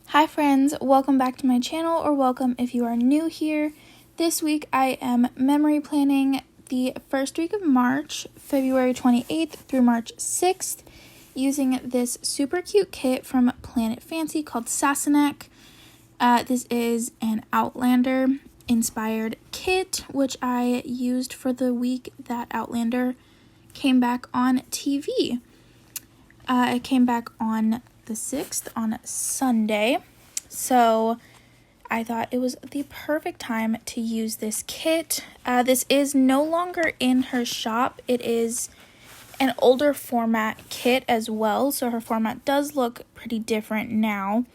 Hi friends, welcome back to my channel, or welcome if you are new here. This week I am memory planning the first week of March, February 28th through March 6th, using this super cute kit from PlanItFancy called Sassenach. This is an Outlander inspired kit, which I used for the week that Outlander came back on TV. It came back on the 6th on Sunday, so I thought it was the perfect time to use this kit. This is no longer in her shop. It is an older format kit as well, so her format does look pretty different now.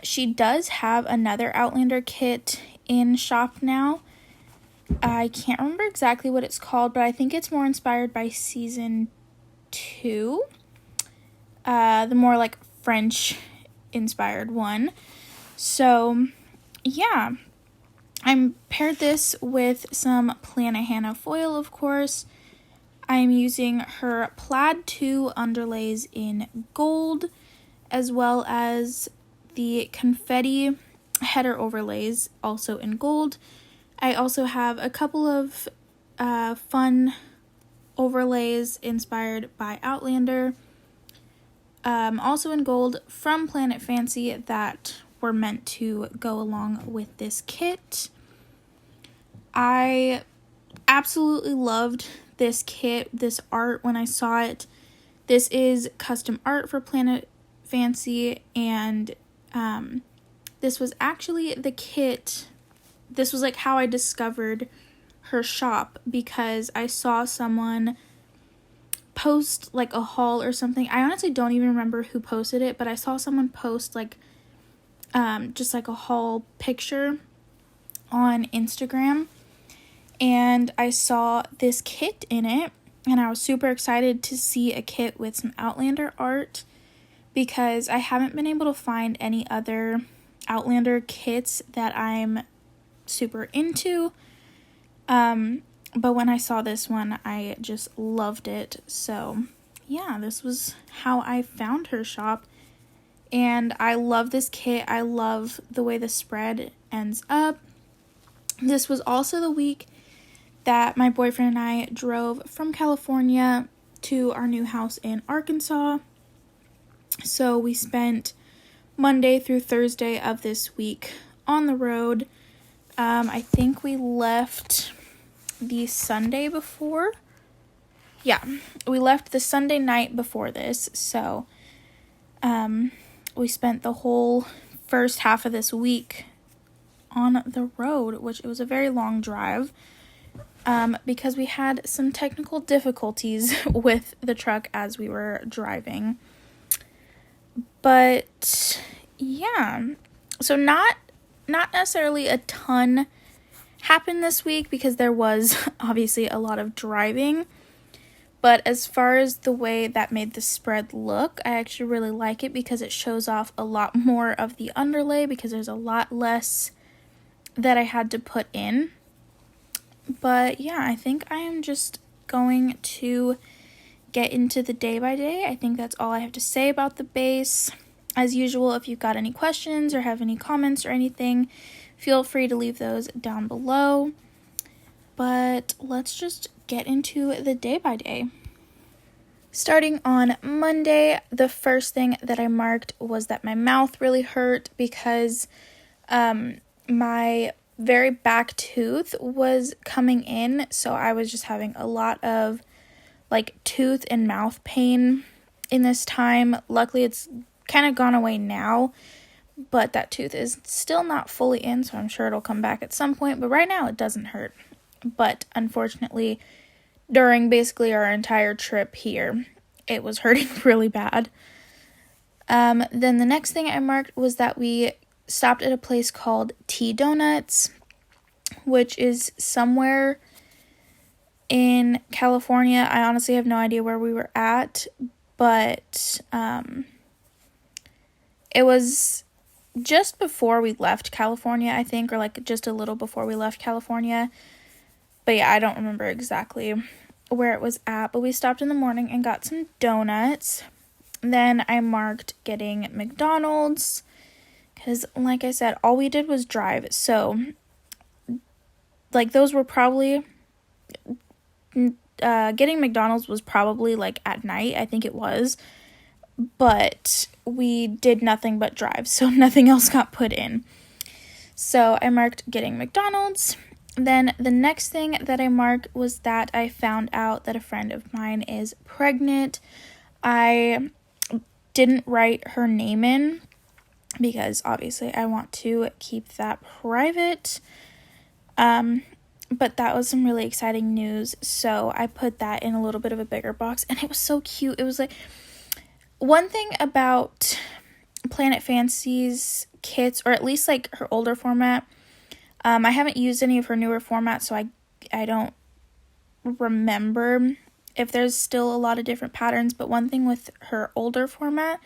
She does have another Outlander kit in shop now. I can't remember exactly what it's called, but I think it's more inspired by season 2. The more like French inspired one. So yeah, I paired this with some PlanItFancy foil, of course. I'm using her Plaid 2 underlays in gold, as well as the confetti header overlays also in gold. I also have a couple of fun overlays inspired by Outlander, also in gold from PlanItFancy, that were meant to go along with this kit. I absolutely loved this kit, this art when I saw it. This is custom art for PlanItFancy, and this was actually the kit. This was like how I discovered her shop, because I saw someone post like a haul or something. I honestly don't even remember who posted it, but I saw someone post like just like a haul picture on Instagram, and I saw this kit in it, and I was super excited to see a kit with some Outlander art, because I haven't been able to find any other Outlander kits that I'm super into. But when I saw this one, I just loved it. So yeah, this was how I found her shop, and I love this kit. I love the way the spread ends up. This was also the week that my boyfriend and I drove from California to our new house in Arkansas. So we spent Monday through Thursday of this week on the road. I think we left the Sunday before. Yeah, we left the Sunday night before this, so we spent the whole first half of this week on the road, which it was a very long drive, because we had some technical difficulties with the truck as we were driving. But yeah, so not necessarily a ton happened this week, because there was obviously a lot of driving, but as far as the way that made the spread look, I actually really like it, because it shows off a lot more of the underlay, because there's a lot less that I had to put in. But yeah, I think I am just going to get into the day by day. I think that's all I have to say about the base. As usual, if you've got any questions or have any comments or anything, feel free to leave those down below. But let's just get into the day by day. Starting on Monday, the first thing that I marked was that my mouth really hurt, because my very back tooth was coming in, so I was just having a lot of like tooth and mouth pain in this time. Luckily, it's kind of gone away now, but that tooth is still not fully in, so I'm sure it'll come back at some point, but right now it doesn't hurt. But unfortunately, during basically our entire trip here, it was hurting really bad. Then the next thing I marked was that we stopped at a place called Tea Donuts, which is somewhere in California. I honestly have no idea where we were at, but it was just before we left California, I think, or like just a little before we left California. But yeah, I don't remember exactly where it was at, but we stopped in the morning and got some donuts. Then I marked getting McDonald's because, like I said, all we did was drive. So, like, those were probably, getting McDonald's was probably, like, at night. I think it was. But we did nothing but drive, so nothing else got put in. So I marked getting McDonald's. Then the next thing that I marked was that I found out that a friend of mine is pregnant. I didn't write her name in because obviously I want to keep that private. But that was some really exciting news. So I put that in a little bit of a bigger box, and it was so cute. It was like, one thing about PlanItFancy's kits, or at least like her older format, I haven't used any of her newer formats, so I don't remember if there's still a lot of different patterns. But one thing with her older format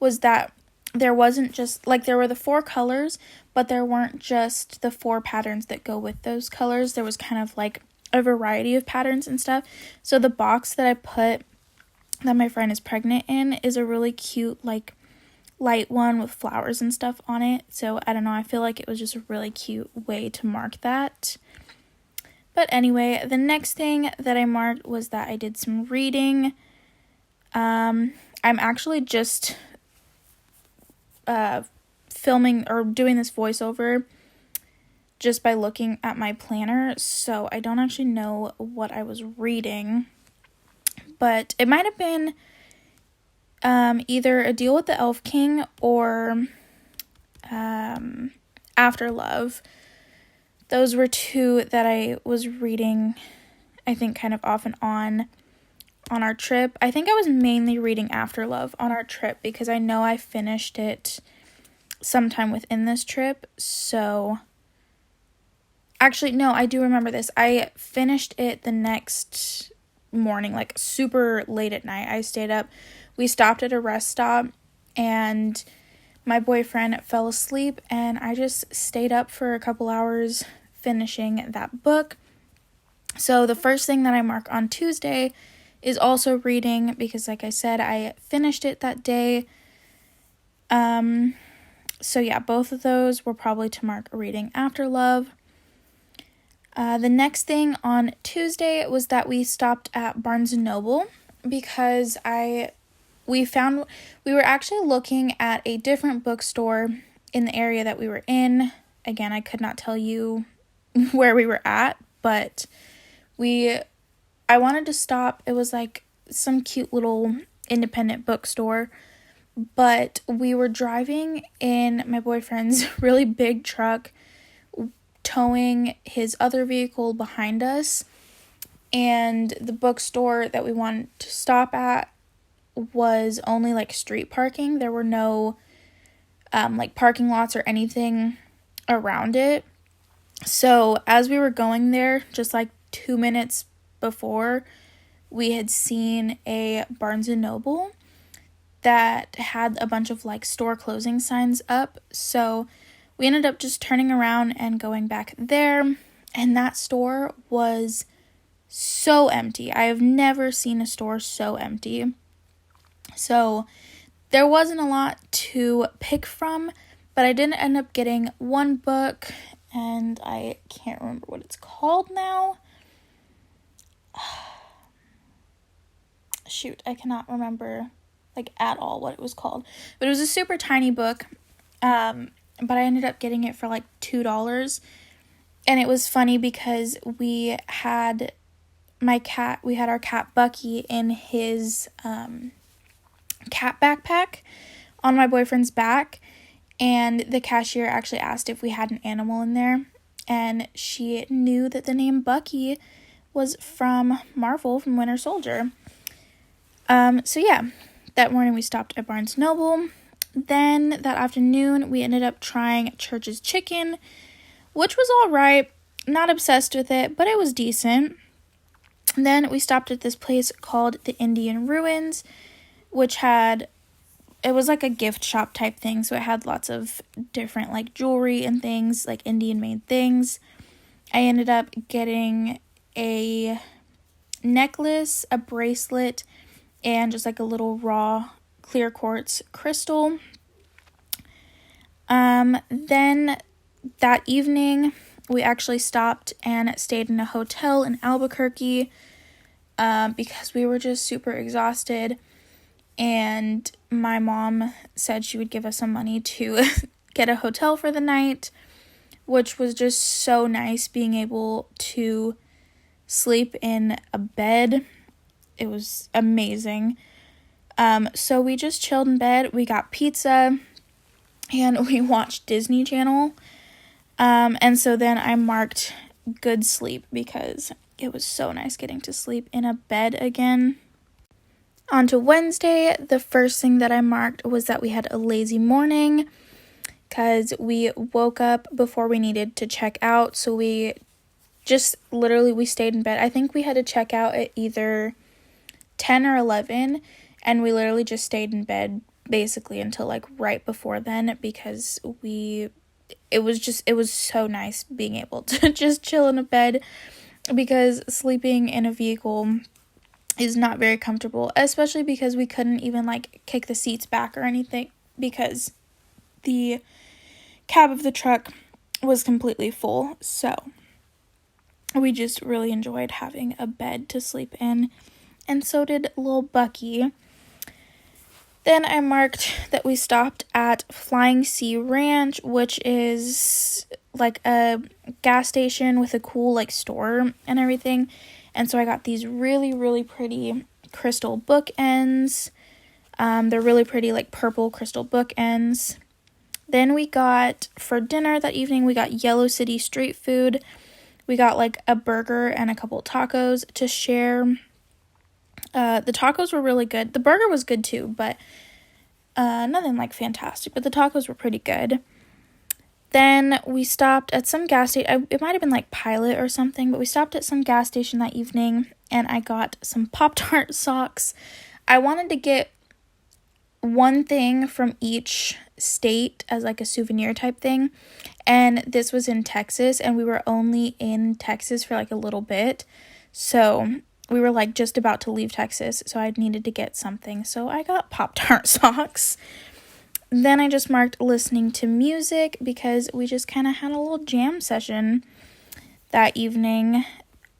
was that there wasn't just, like, there were the 4 colors, but there weren't just the 4 patterns that go with those colors. There was kind of like a variety of patterns and stuff. So the box that I put that my friend is pregnant in is a really cute, like, light one with flowers and stuff on it. So I don't know, I feel like it was just a really cute way to mark that. But anyway, the next thing that I marked was that I did some reading. I'm actually just filming or doing this voiceover just by looking at my planner, so I don't actually know what I was reading. But it might have been either A Deal with the Elf King or After Love. Those were 2 that I was reading, I think, kind of off and on our trip. I think I was mainly reading After Love on our trip because I know I finished it sometime within this trip. So, actually, no, I do remember this. I finished it the next morning, like super late at night. I stayed up. We stopped at a rest stop and my boyfriend fell asleep, and I just stayed up for a couple hours finishing that book. So the first thing that I mark on Tuesday is also reading because, like I said, I finished it that day. So yeah, both of those were probably to mark reading After Love. The next thing on Tuesday was that we stopped at Barnes & Noble because we were actually looking at a different bookstore in the area that we were in. Again, I could not tell you where we were at, but I wanted to stop. It was like some cute little independent bookstore, but we were driving in my boyfriend's really big truck, towing his other vehicle behind us, and the bookstore that we wanted to stop at was only like street parking. There were no like parking lots or anything around it. So as we were going there, just like 2 minutes before, we had seen a Barnes & Noble that had a bunch of like store closing signs up. So we ended up just turning around and going back there, and that store was so empty. I have never seen a store so empty. So there wasn't a lot to pick from, but I did end up getting one book, and I can't remember what it's called now. Shoot, I cannot remember like at all what it was called. But it was a super tiny book. But I ended up getting it for like $2. And it was funny because we had our cat Bucky in his cat backpack on my boyfriend's back. And the cashier actually asked if we had an animal in there. And she knew that the name Bucky was from Marvel, from Winter Soldier. So yeah, that morning we stopped at Barnes & Noble. Then that afternoon, we ended up trying Church's Chicken, which was all right. Not obsessed with it, but it was decent. Then we stopped at this place called the Indian Ruins, which it was like a gift shop type thing. So it had lots of different like jewelry and things, like Indian made things. I ended up getting a necklace, a bracelet, and just like a little raw clear quartz crystal. Then that evening, we actually stopped and stayed in a hotel in Albuquerque because we were just super exhausted. And my mom said she would give us some money to get a hotel for the night, which was just so nice being able to sleep in a bed. It was amazing. So we just chilled in bed. We got pizza and we watched Disney Channel. And so then I marked good sleep because it was so nice getting to sleep in a bed again. On to Wednesday, the first thing that I marked was that we had a lazy morning because we woke up before we needed to check out. So we just literally, we stayed in bed. I think we had to check out at either 10 or 11, and we literally just stayed in bed basically until like right before then because it was so nice being able to just chill in a bed because sleeping in a vehicle is not very comfortable, especially because we couldn't even like kick the seats back or anything because the cab of the truck was completely full. So we just really enjoyed having a bed to sleep in, and so did little Bucky. Then I marked that we stopped at Flying Sea Ranch, which is like a gas station with a cool like store and everything. And so I got these really, really pretty crystal bookends. They're really pretty like purple crystal bookends. Then we got, for dinner that evening, we got Yellow City street food. We got like a burger and a couple tacos to share. The tacos were really good. The burger was good too, but nothing like fantastic, but the tacos were pretty good. Then we stopped at some gas station. It might have been like Pilot or something, but we stopped at some gas station that evening and I got some Pop-Tart socks. I wanted to get one thing from each state as like a souvenir type thing, and this was in Texas, and we were only in Texas for like a little bit, so we were like just about to leave Texas, so I needed to get something, so I got Pop-Tart socks. Then I just marked listening to music because we just kind of had a little jam session that evening.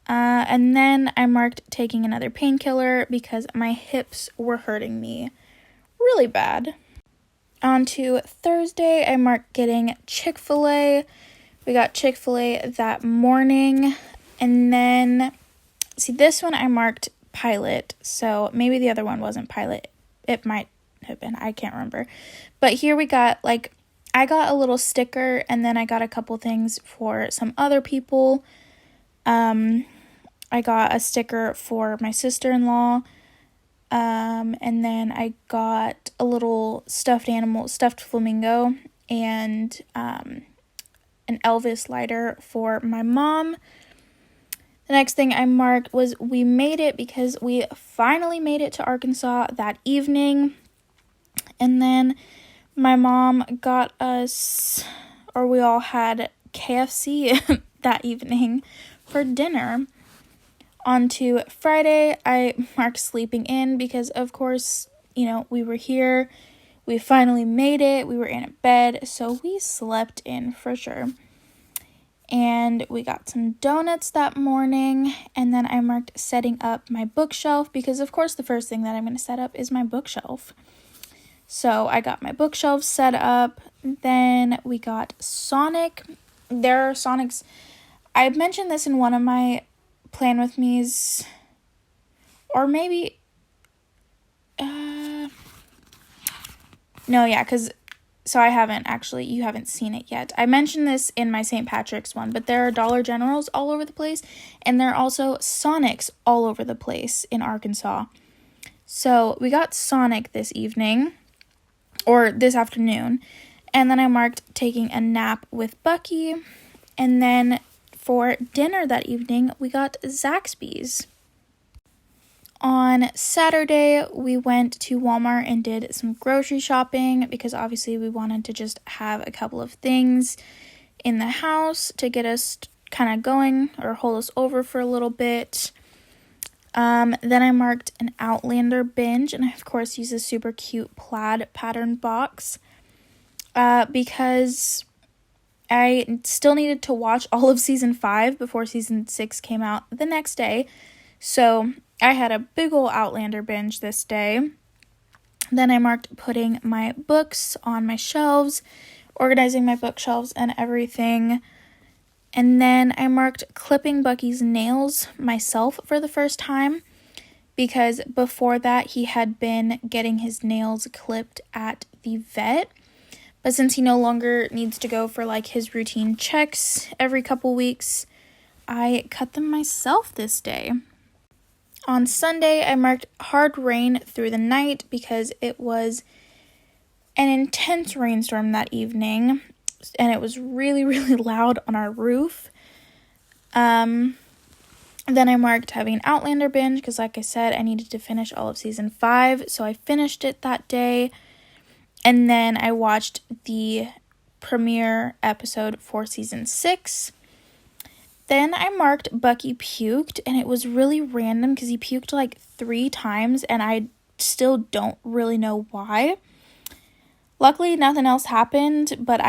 And then I marked taking another painkiller because my hips were hurting me really bad. On to Thursday, I marked getting Chick-fil-A. We got Chick-fil-A that morning. And then, see, this one I marked Pilot. So maybe the other one wasn't Pilot. It might have been. I can't remember. But here we got, like, I got a little sticker, and then I got a couple things for some other people. I got a sticker for my sister-in-law, and then I got a little stuffed flamingo, and an Elvis lighter for my mom. The next thing I marked was we made it because we finally made it to Arkansas that evening. And then my mom got us, or we all had KFC that evening for dinner. On to Friday, I marked sleeping in because, of course, you know, we were here. We finally made it. We were in a bed, so we slept in for sure. And we got some donuts that morning, and then I marked setting up my bookshelf because, of course, the first thing that I'm going to set up is my bookshelf. So I got my bookshelf set up. Then we got Sonic. There are Sonics. I mentioned this in one of my Plan With Me's, or maybe, no, yeah, because, so I haven't actually, you haven't seen it yet. I mentioned this in my St. Patrick's one, but there are Dollar Generals all over the place, and there are also Sonics all over the place in Arkansas. So we got Sonic this evening, or this afternoon, and then I marked taking a nap with Bucky, and then for dinner that evening, we got Zaxby's. On Saturday, we went to Walmart and did some grocery shopping because obviously we wanted to just have a couple of things in the house to get us kind of going or hold us over for a little bit. Then I marked an Outlander binge, and I of course used a super cute plaid pattern box because I still needed to watch all of season 5 before season 6 came out the next day. So I had a big ol' Outlander binge this day. Then I marked putting my books on my shelves, organizing my bookshelves and everything. And then I marked clipping Bucky's nails myself for the first time, because before that he had been getting his nails clipped at the vet. But since he no longer needs to go for like his routine checks every couple weeks, I cut them myself this day. On Sunday, I marked hard rain through the night because it was an intense rainstorm that evening, and it was really, really loud on our roof. Then I marked having an Outlander binge because, like I said, I needed to finish all of season 5, so I finished it that day. And then I watched the premiere episode for season 6. Then I marked Bucky puked, and it was really random because he puked like 3 times, and I still don't really know why. Luckily, nothing else happened, but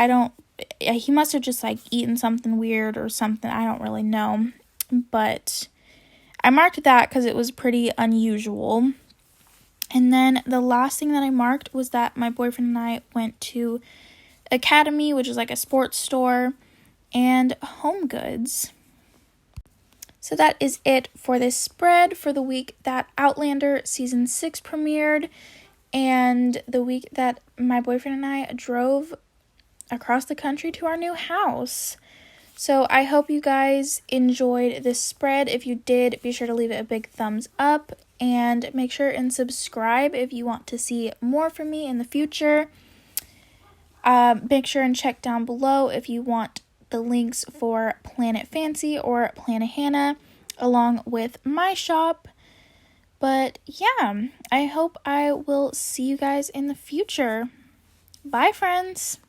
he must have just like eaten something weird or something. I don't really know, but I marked that because it was pretty unusual. And then the last thing that I marked was that my boyfriend and I went to Academy, which is like a sports store, and Home Goods. So that is it for this spread for the week that Outlander season 6 premiered and the week that my boyfriend and I drove across the country to our new house. So I hope you guys enjoyed this spread. If you did, be sure to leave it a big thumbs up and make sure and subscribe if you want to see more from me in the future. Make sure and check down below if you want the links for PlanItFancy or PlanItHannah along with my shop. But yeah, I hope I will see you guys in the future. Bye, friends.